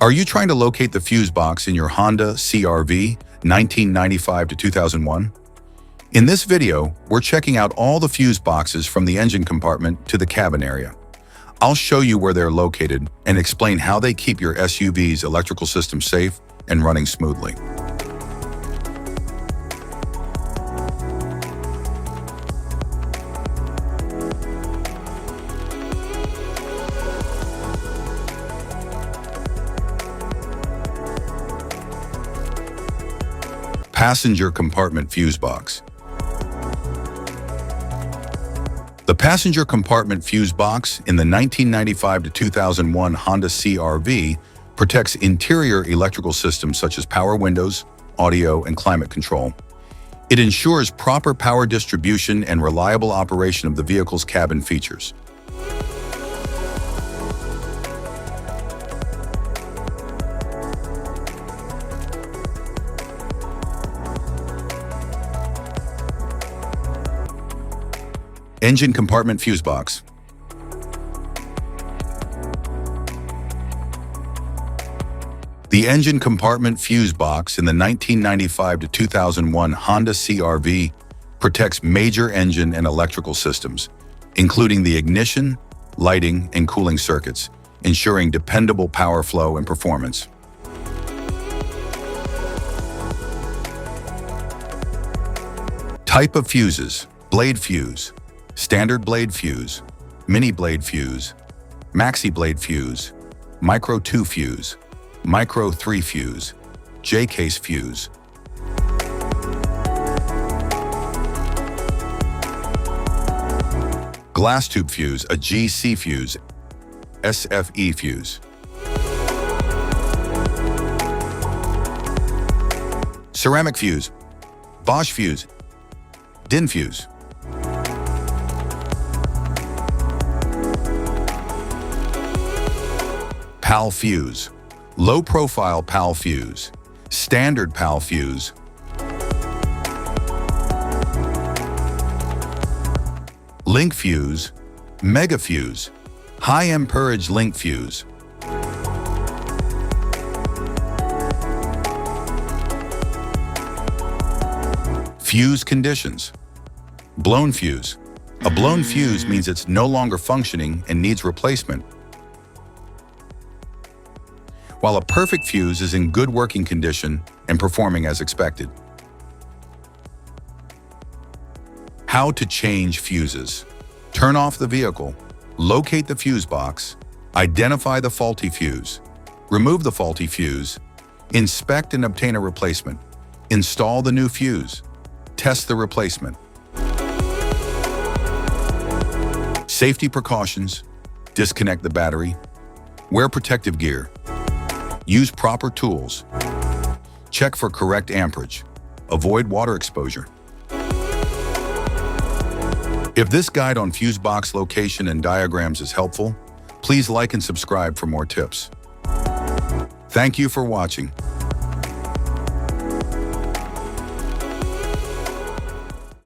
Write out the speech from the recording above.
Are you trying to locate the fuse box in your Honda CR-V 1995 to 2001? In this video, we're checking out all the fuse boxes from the engine compartment to the cabin area. I'll show you where they're located and explain how they keep your SUV's electrical system safe and running smoothly. Passenger compartment fuse box. The passenger compartment fuse box in the 1995 to 2001 Honda CR-V protects interior electrical systems such as power windows, audio, and climate control. It ensures proper power distribution and reliable operation of the vehicle's cabin features. Engine compartment fuse box. The engine compartment fuse box in the 1995 to 2001 Honda CR-V protects major engine and electrical systems, including the ignition, lighting, and cooling circuits, ensuring dependable power flow and performance. Type of fuses: blade fuse, standard blade fuse, mini blade fuse, maxi blade fuse, micro 2 fuse, micro 3 fuse, J-case fuse. Glass tube fuse, a GC fuse, SFE fuse. Ceramic fuse, Bosch fuse, DIN fuse. PAL fuse, low-profile PAL fuse, standard PAL fuse. Link fuse, mega fuse, high amperage link fuse. Fuse conditions. Blown fuse. A blown fuse means it's no longer functioning and needs replacement, while a perfect fuse is in good working condition and performing as expected. How to change fuses. Turn off the vehicle, locate the fuse box, identify the faulty fuse, remove the faulty fuse, inspect and obtain a replacement, install the new fuse, test the replacement. Safety precautions: disconnect the battery, wear protective gear, use proper tools, check for correct amperage, avoid water exposure. If this guide on fuse box location and diagrams is helpful, please like and subscribe for more tips. Thank you for watching.